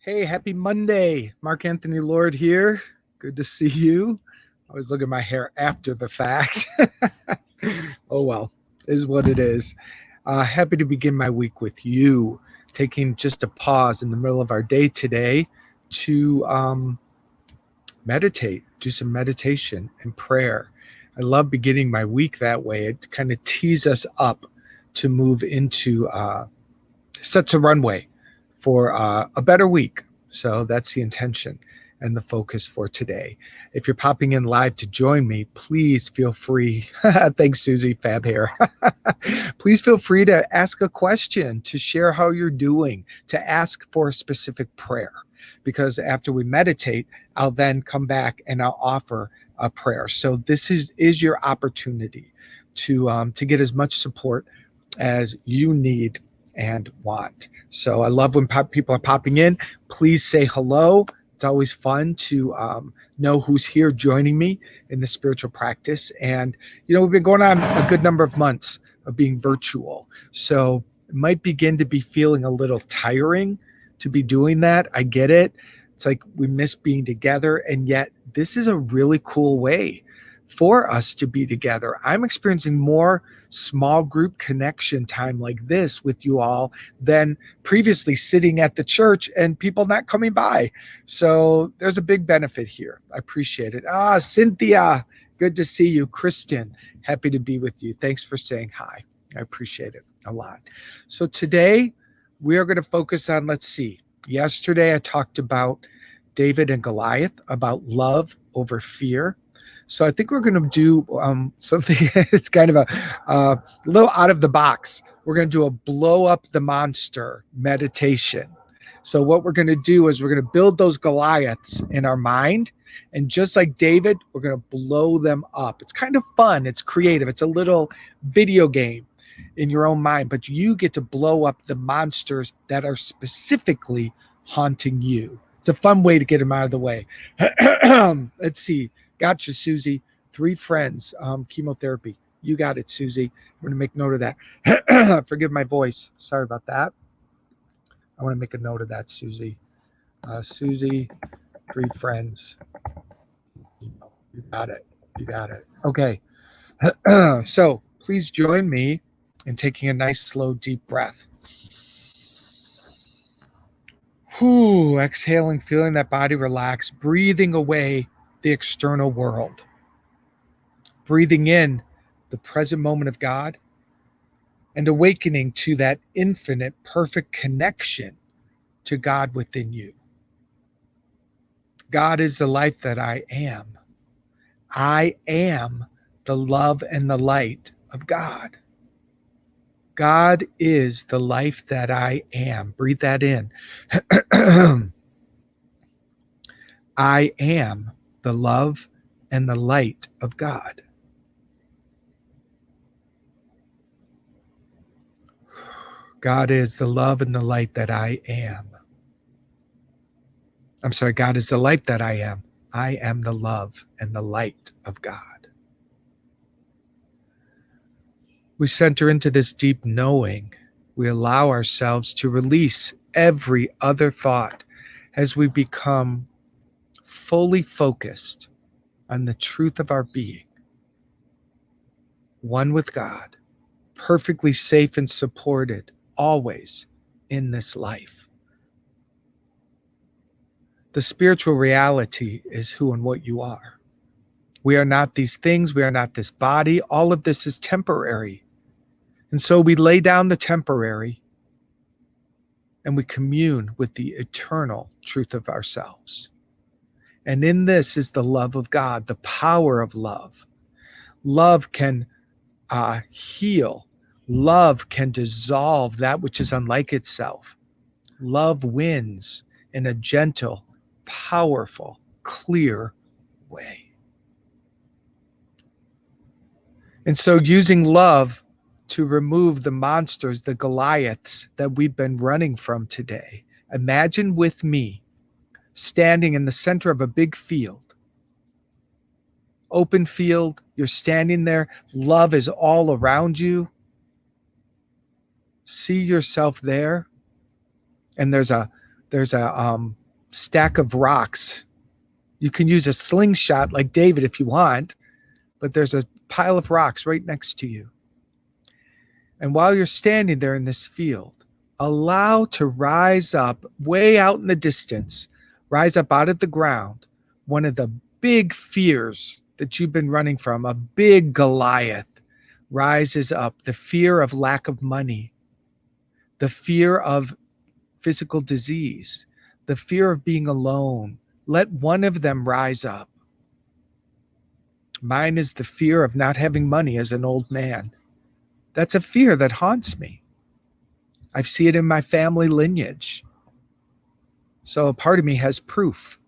Hey, happy Monday. Mark Anthony Lord here. Good to see you. I always look at my hair after the fact. Oh, well, is what it is. Happy to begin my week with you, taking just a pause in the middle of our day today to meditate, do some meditation and prayer. I love beginning my week that way. It kind of tees us up to move into sets a runway for a better week. So that's the intention and the focus for today. If you're popping in live to join me, please feel free. Thanks, Susie, fab hair. Please feel free to ask a question, to share how you're doing, to ask for a specific prayer. Because after we meditate, I'll then come back and I'll offer a prayer. So this is your opportunity to get as much support as you need and want. So I love when people are popping in. Please say hello. It's always fun to know who's here joining me in the spiritual practice. And, we've been going on a good number of months of being virtual. So it might begin to be feeling a little tiring to be doing that. I get it. It's like we miss being together. And yet this is a really cool way for us to be together. I'm experiencing more small group connection time like this with you all than previously sitting at the church and people not coming by. So there's a big benefit here. I appreciate it. Cynthia, good to see you. Kristen, happy to be with you. Thanks for saying hi. I appreciate it a lot. So today we are going to focus on, let's see, yesterday I talked about David and Goliath, about love over fear. So I think we're going to do something. It's kind of a little out of the box. We're going to do a blow up the monster meditation. So what we're going to do is we're going to build those Goliaths in our mind. And just like David, we're going to blow them up. It's kind of fun. It's creative. It's a little video game in your own mind, but you get to blow up the monsters that are specifically haunting you. It's a fun way to get them out of the way. Let's see. Gotcha, Susie. 3 friends, chemotherapy. You got it, Susie. I'm going to make note of that. Forgive my voice. Sorry about that. I want to make a note of that, Susie. Susie, 3 friends. You got it. You got it. Okay. So please join me in taking a nice, slow, deep breath. Exhaling, feeling that body relax, breathing away the external world. Breathing in the present moment of God and awakening to that infinite, perfect connection to God within you. God is the life that I am. I am the love and the light of God. God is the life that I am. Breathe that in. I am the love and the light of God. God is the love and the light that I am. I'm sorry, God is the life that I am. I am the love and the light of God. We center into this deep knowing. We allow ourselves to release every other thought as we become fully focused on the truth of our being, one with God, perfectly safe and supported always in this life. The spiritual reality is who and what you are. We are not these things. We are not this body. All of this is temporary. And so we lay down the temporary and we commune with the eternal truth of ourselves. And in this is the love of God, the power of love. Love can heal. Love can dissolve that which is unlike itself. Love wins in a gentle, powerful, clear way. And so using love to remove the monsters, the Goliaths that we've been running from today, imagine with me standing in the center of a big field. Open field, you're standing there, love is all around you. See yourself there, and there's There's a stack of rocks. You can use a slingshot like David if you want, but there's a pile of rocks right next to you. And while you're standing there in this field, allow to rise up way out in the distance, rise up out of the ground, one of the big fears that you've been running from, a big Goliath rises up. The fear of lack of money, the fear of physical disease, the fear of being alone. Let one of them rise up. Mine is the fear of not having money as an old man. That's a fear that haunts me. I see it in my family lineage. So a part of me has proof.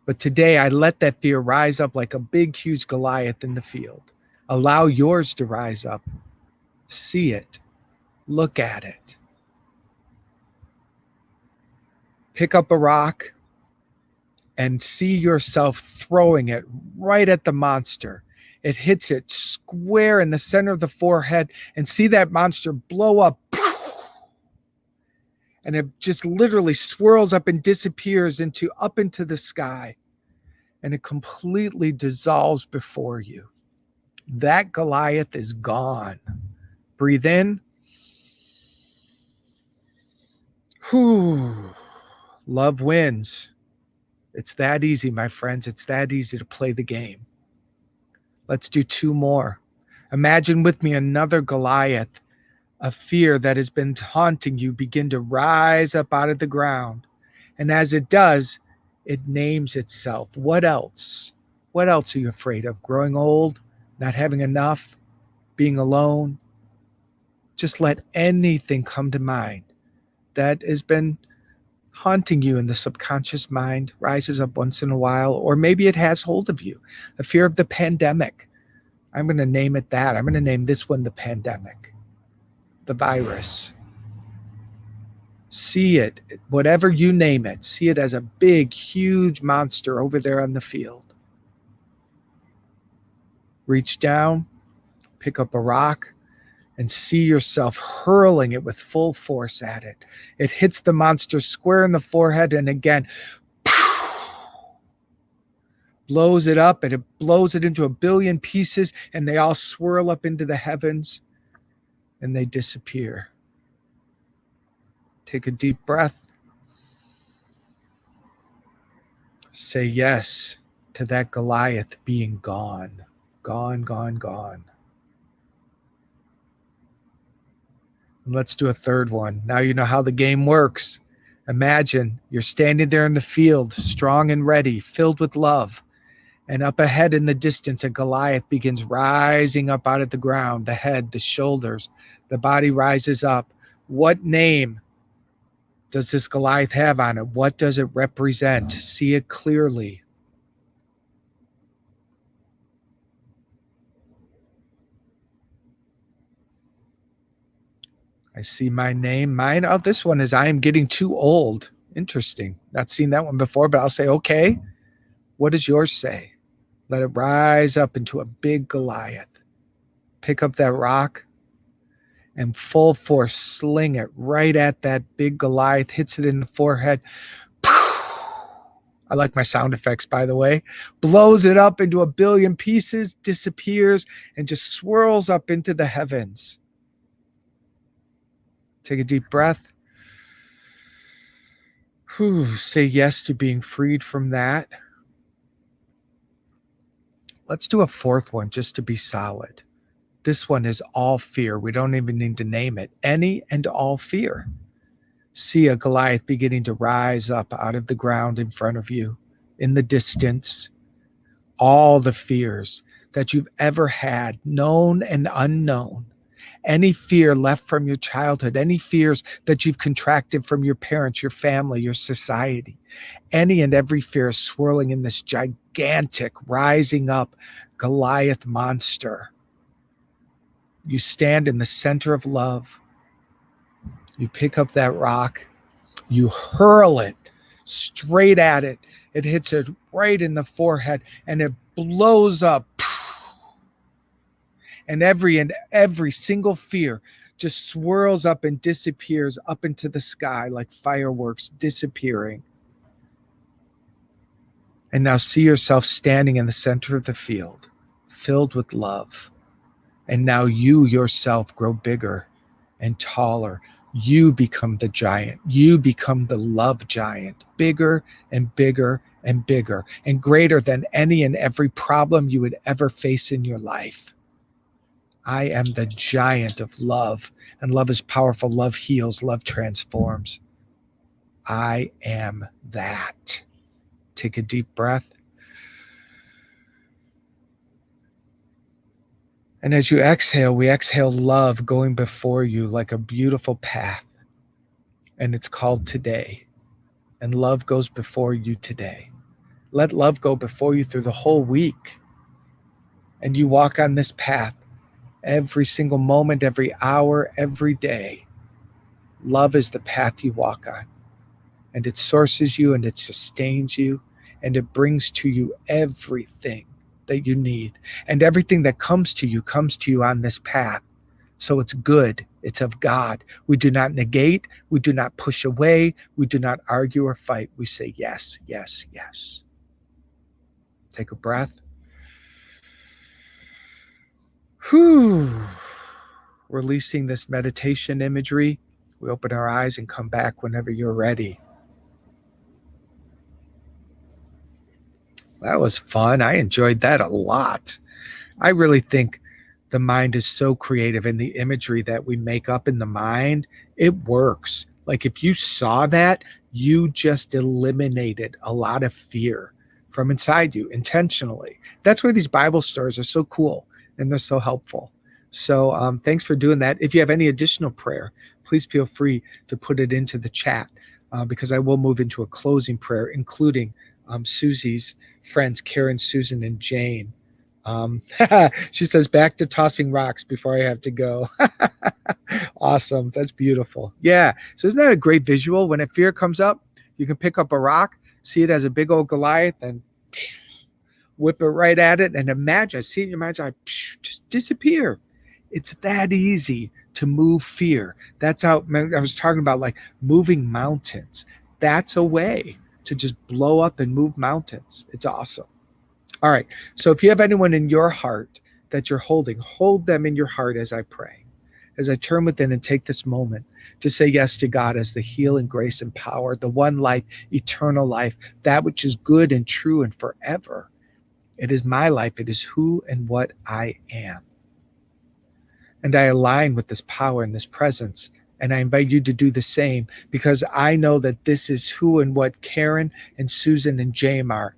But today I let that fear rise up like a big, huge Goliath in the field. Allow yours to rise up. See it. Look at it. Pick up a rock and see yourself throwing it right at the monster. It hits it square in the center of the forehead, and see that monster blow up. And it just literally swirls up and disappears up into the sky. And it completely dissolves before you. That Goliath is gone. Breathe in. Whew. Love wins. It's that easy, my friends. It's that easy to play the game. Let's do 2 more. Imagine with me another Goliath, a fear that has been haunting you, begin to rise up out of the ground. And as it does, it names itself. What else? What else are you afraid of? Growing old? Not having enough? Being alone? Just let anything come to mind that has been haunting you in the subconscious mind, rises up once in a while, or maybe it has hold of you. A fear of the pandemic. I'm going to name it that. I'm going to name this one the pandemic, the virus. See it, whatever you name it, see it as a big, huge monster over there on the field. Reach down, pick up a rock, and see yourself hurling it with full force at it. It hits the monster square in the forehead, and again, blows it up, and it blows it into a billion pieces, and they all swirl up into the heavens, and they disappear. Take a deep breath. Say yes to that Goliath being gone. Gone, gone, gone. And let's do a third one. Now you know how the game works. Imagine you're standing there in the field, strong and ready, filled with love. And up ahead in the distance, a Goliath begins rising up out of the ground, the head, the shoulders, the body rises up. What name does this Goliath have on it? What does it represent? See it clearly. I see my name. Mine, oh, this one is I am getting too old. Interesting. Not seen that one before, but I'll say, okay. What does yours say? Let it rise up into a big Goliath. Pick up that rock and full force sling it right at that big Goliath, hits it in the forehead. I like my sound effects, by the way. Blows it up into a billion pieces, disappears, and just swirls up into the heavens. Take a deep breath. Say yes to being freed from that. Let's do a fourth one just to be solid. This one is all fear. We don't even need to name it. Any and all fear. See a Goliath beginning to rise up out of the ground in front of you, in the distance. All the fears that you've ever had, known and unknown. Any fear left from your childhood, any fears that you've contracted from your parents, your family, your society, any and every fear is swirling in this gigantic, rising up Goliath monster. You stand in the center of love. You pick up that rock. You hurl it straight at it. It hits it right in the forehead, and it blows up. And every single fear just swirls up and disappears up into the sky like fireworks disappearing. And now see yourself standing in the center of the field, filled with love. And now you yourself grow bigger and taller. You become the giant. You become the love giant, bigger and bigger and bigger, and greater than any and every problem you would ever face in your life. I am the giant of love, and love is powerful. Love heals. Love transforms. I am that. Take a deep breath. And as you exhale, we exhale love going before you like a beautiful path. And it's called today. And love goes before you today. Let love go before you through the whole week. And you walk on this path every single moment, every hour, every day. Love is the path you walk on. And it sources you and it sustains you. And it brings to you everything that you need. And everything that comes to you on this path. So it's good. It's of God. We do not negate. We do not push away. We do not argue or fight. We say yes, yes, yes. Take a breath. Whew. Releasing this meditation imagery. We open our eyes and come back whenever you're ready. That was fun. I enjoyed that a lot. I really think the mind is so creative, and the imagery that we make up in the mind, it works. Like if you saw that, you just eliminated a lot of fear from inside you intentionally. That's why these Bible stories are so cool and they're so helpful. So thanks for doing that. If you have any additional prayer, please feel free to put it into the chat because I will move into a closing prayer, including Susie's friends, Karen, Susan, and Jane. She says, back to tossing rocks before I have to go. Awesome. That's beautiful. Yeah. So isn't that a great visual? When a fear comes up, you can pick up a rock, see it as a big old Goliath, and whip it right at it. And imagine, see it in your mind's eye, just disappear. It's that easy to move fear. That's how I was talking about, like moving mountains. That's a way to just blow up and move mountains. It's awesome. All right. So if you have anyone in your heart that you're holding, hold them in your heart as I pray, as I turn within and take this moment to say yes to God as the healing grace and power, the one life, eternal life, that which is good and true and forever. It is my life. It is who and what I am. And I align with this power and this presence. And I invite you to do the same, because I know that this is who and what Karen and Susan and Jane are.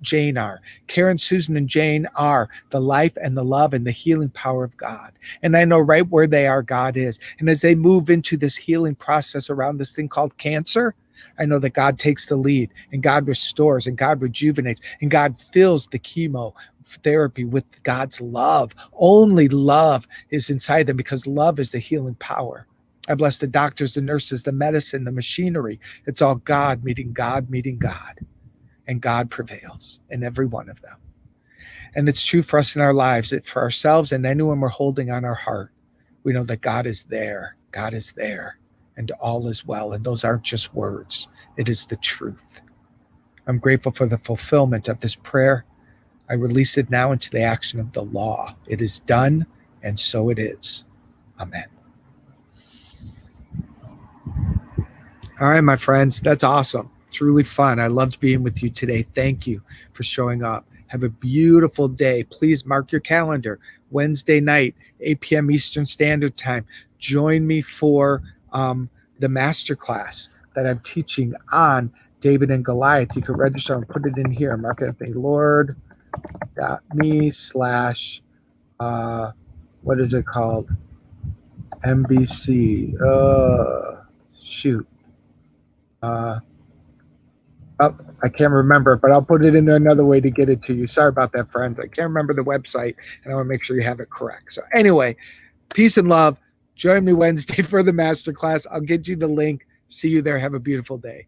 Karen, Susan, and Jane are the life and the love and the healing power of God. And I know right where they are, God is. And as they move into this healing process around this thing called cancer, I know that God takes the lead, and God restores, and God rejuvenates, and God fills the chemo therapy with God's love. Only love is inside them, because love is the healing power. I bless the doctors, the nurses, the medicine, the machinery. It's all God meeting God meeting God. And God prevails in every one of them. And it's true for us in our lives, that for ourselves and anyone we're holding on our heart, we know that God is there. God is there. And all is well. And those aren't just words. It is the truth. I'm grateful for the fulfillment of this prayer. I release it now into the action of the law. It is done, and so it is. Amen. All right, my friends, that's awesome. It's really fun. I loved being with you today. Thank you for showing up. Have a beautiful day. Please mark your calendar. Wednesday night, 8 p.m. Eastern Standard Time. Join me for the masterclass that I'm teaching on David and Goliath. You can register and put it in here. Mark it at the Lord.me/ what is it called? MBC. Shoot. I can't remember, but I'll put it in there another way to get it to you. Sorry about that, friends. I can't remember the website, and I want to make sure you have it correct. So anyway, peace and love. Join me Wednesday for the masterclass. I'll get you the link. See you there. Have a beautiful day.